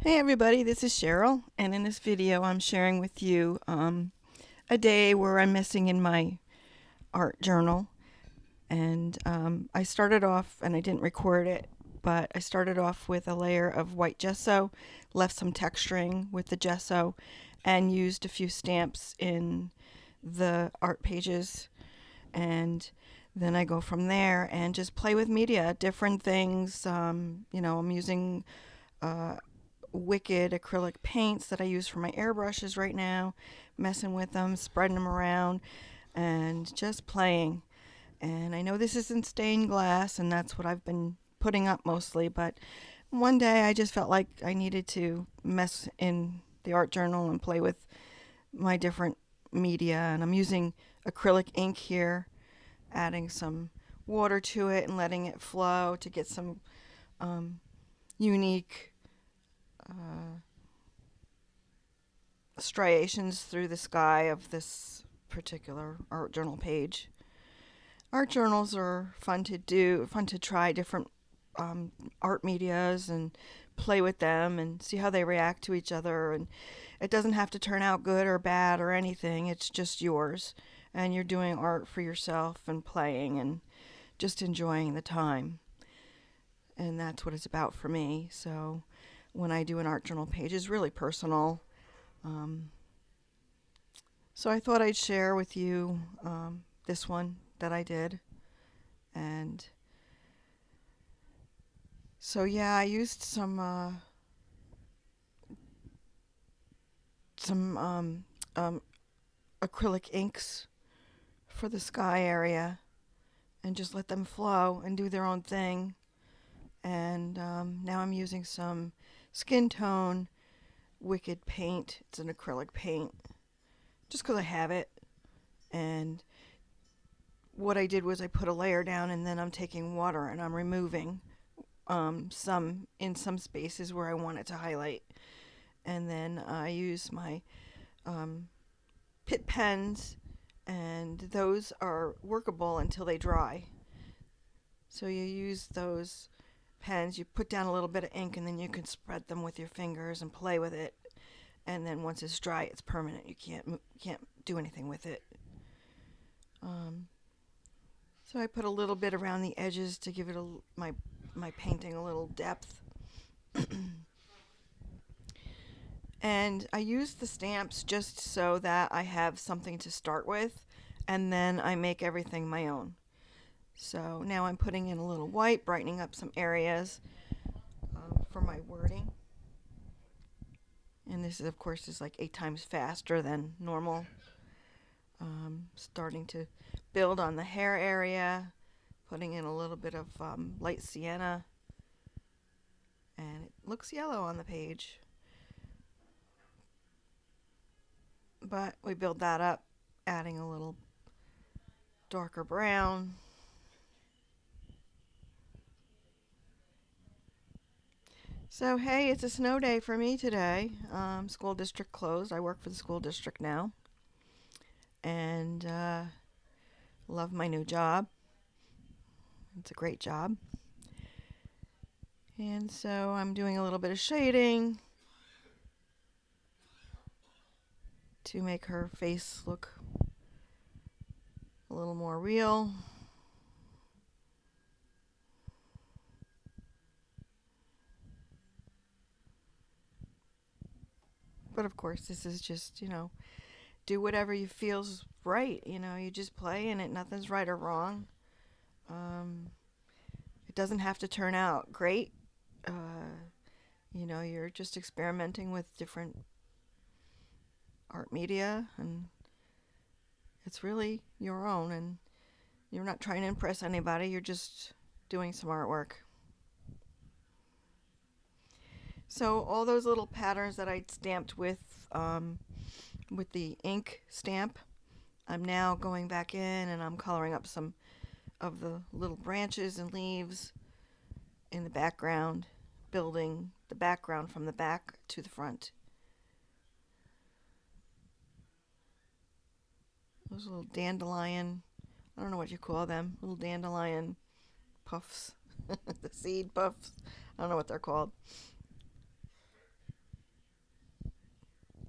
Hey everybody, this is Cheryl, and in this video I'm sharing with you a day where I'm messing in my art journal. And I started off, and I didn't record it, but I started off with a layer of white gesso, left some texturing with the gesso, and used a few stamps in the art pages. And then I go from there and just play with media, different things. I'm using uh, wicked acrylic paints that I use for my airbrushes right now, messing with them, spreading them around, and just playing. And I know this isn't stained glass, and that's what I've been putting up mostly, but one day I just felt like I needed to mess in the art journal and play with my different media. And I'm using acrylic ink here, adding some water to it and letting it flow to get some unique uh, striations through the sky of this particular art journal page. Art journals are fun to do, fun to try different art medias and play with them and see how they react to each other. And it doesn't have to turn out good or bad or anything, it's just yours. And you're doing art for yourself and playing and just enjoying the time. And that's what it's about for me. So when I do an art journal page, it's really personal. Um, So I thought I'd share with you this one that I did. And so, yeah, I used some acrylic inks for the sky area and just let them flow and do their own thing. And now I'm using some skin tone wicked paint. It's an acrylic paint just because I have it. And what I did was I put a layer down, and then I'm taking water and I'm removing some in some spaces where I want it to highlight. And then I use my um, pit pens, and those are workable until they dry. So you use those pens, you put down a little bit of ink, and then you can spread them with your fingers and play with it. And then once it's dry, it's permanent. You can't do anything with it. Um, so I put a little bit around the edges to give it my painting a little depth. And I use the stamps just so that I have something to start with, and then I make everything my own. So now I'm putting in a little white, brightening up some areas for my wording. And this is, of course, is like 8 times faster than normal. Starting to build on the hair area, putting in a little bit of light sienna, and it looks yellow on the page. But we build that up, adding a little darker brown. So, hey, it's a snow day for me today. School district closed. I work for the school district now. And love my new job. It's a great job. And so I'm doing a little bit of shading to make her face look a little more real. But of course, this is just, do whatever you feels right. You just play in it. Nothing's right or wrong. Um, it doesn't have to turn out great. You're just experimenting with different art media, and it's really your own, and you're not trying to impress anybody. You're just doing some artwork. So all those little patterns that I stamped with the ink stamp, I'm now going back in and I'm coloring up some of the little branches and leaves in the background, building the background from the back to the front. Those little dandelion, I don't know what you call them, little dandelion puffs, the seed puffs, I don't know what they're called.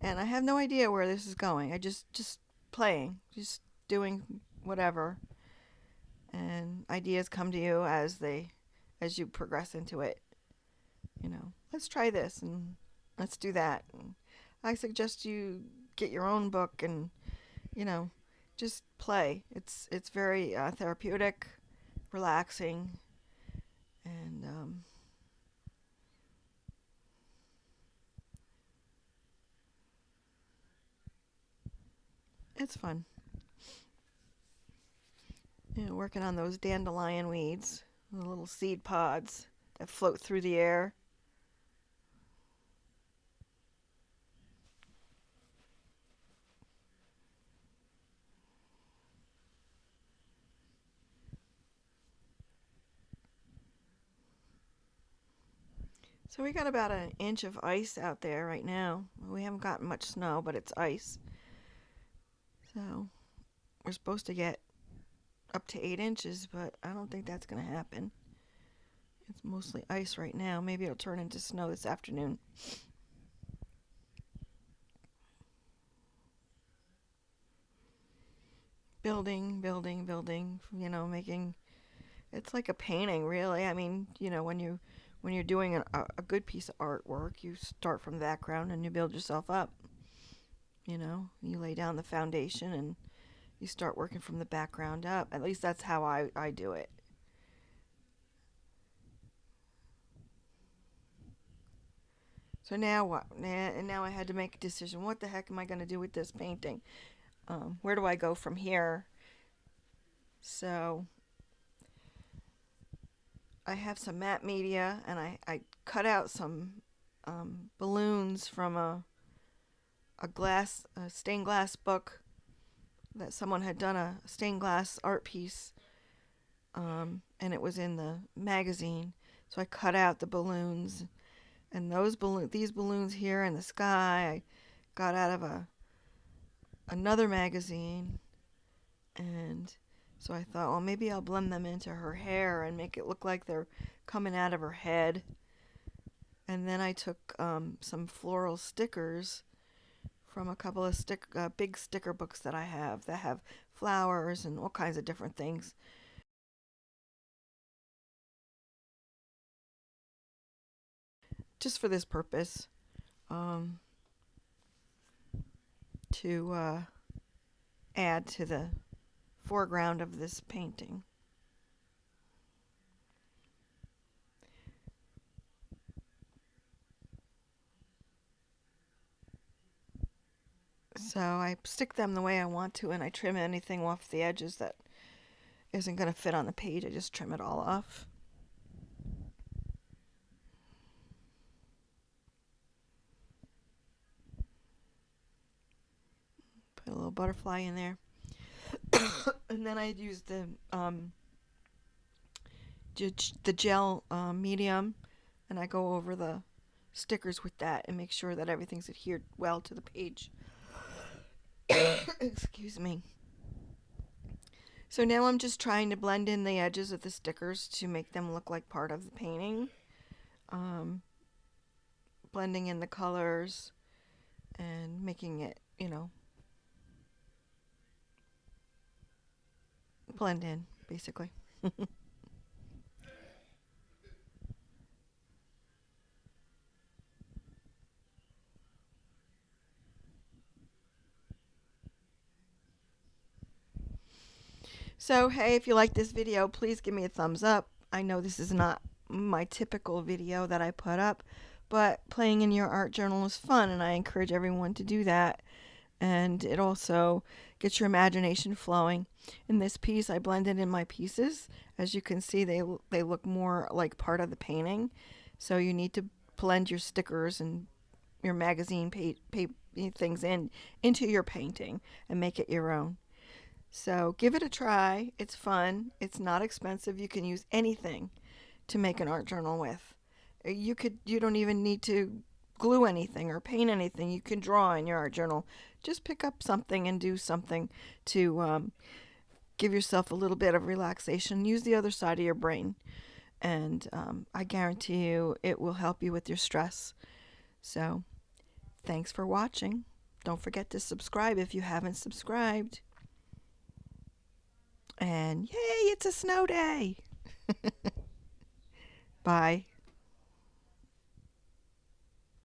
And I have no idea where this is going. I just playing, just doing whatever, and ideas come to you as you progress into it. Let's try this and let's do that. And I suggest you get your own book and you know just play. It's very therapeutic, relaxing, and it's fun. Working on those dandelion weeds, the little seed pods that float through the air. So we got about an inch of ice out there right now. We haven't gotten much snow, but it's ice. So we're supposed to get up to 8 inches, but I don't think that's going to happen. It's mostly ice right now. Maybe it'll turn into snow this afternoon. Building, building, building, making it's like a painting really. I mean, when you're doing a good piece of artwork, you start from the background and you build yourself up. You lay down the foundation and you start working from the background up. At least that's how I do it. So now what? And now I had to make a decision. What the heck am I going to do with this painting? Where do I go from here? So I have some matte media, and I cut out some balloons from a stained glass book that someone had done a stained glass art piece, and it was in the magazine. So I cut out the balloons, and these balloons here in the sky, I got out of another magazine, and so I thought, well, maybe I'll blend them into her hair and make it look like they're coming out of her head. And then I took some floral stickers from a couple of big sticker books that I have that have flowers and all kinds of different things. Just for this purpose, um, to add to the foreground of this painting. So I stick them the way I want to, and I trim anything off the edges that isn't going to fit on the page. I just trim it all off. Put a little butterfly in there. And then I use the gel medium, and I go over the stickers with that and make sure that everything's adhered well to the page. Excuse me. So now I'm just trying to blend in the edges of the stickers to make them look like part of the painting. Um, Blending in the colors and making it, blend in, basically. So, hey, if you like this video, please give me a thumbs up. I know this is not my typical video that I put up, but playing in your art journal is fun, and I encourage everyone to do that. And it also gets your imagination flowing. In this piece, I blended in my pieces. As you can see, they look more like part of the painting. So you need to blend your stickers and your magazine things into your painting and make it your own. So give it a try. It's fun. It's not expensive. You can use anything to make an art journal with. You don't even need to glue anything or paint anything. You can draw in your art journal. Just pick up something and do something to give yourself a little bit of relaxation. Use the other side of your brain, and I guarantee you it will help you with your stress. So Thanks for watching. Don't forget to subscribe if you haven't subscribed. And yay, it's a snow day. Bye.